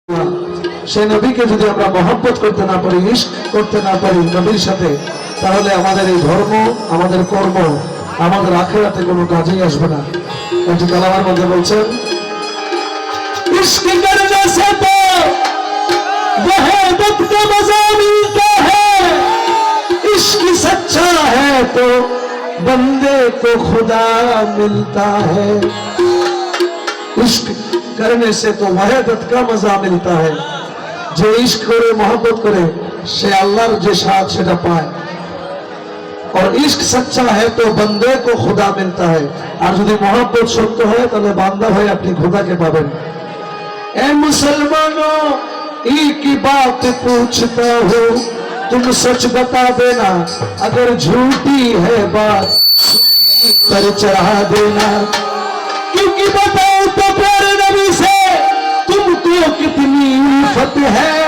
সেই নবীকে যদি আমরা মহব্বত করতে না পারি, ইশক করতে না পারি নবীর সাথে, তাহলে আমাদের এই ধর্ম, আমাদের কর্ম, আমাদের আখিরাতে কোনো কাজেই আসবে না। একটি কালামার মধ্যে বলছেন, ইশক করনে সে তো ওয়াহদত কা মজা মিলতা হ্যায়, इश्क सच्चा है तो बंदे को खुदा मिलता है। इश्क करने से तो वहदत का मजा मिलता है। जो इश्क करे मोहब्बत करे से अल्लाहर जे साथ सेटा पाए। और इश्क सच्चा है तो बंदे को खुदा मिलता है। और यदि मोहब्बत सत्य है ताहले बांदा भाई अपनी खुदा के पाबेन। ए मुसलमानों, एक ही बात पूछता हूँ, तुम सच बता देना, अगर झूठी है बात पर चढ़ा देना। क्योंकि बताओ तो प्यारे नबी से तुमको कितनी उल्फत है।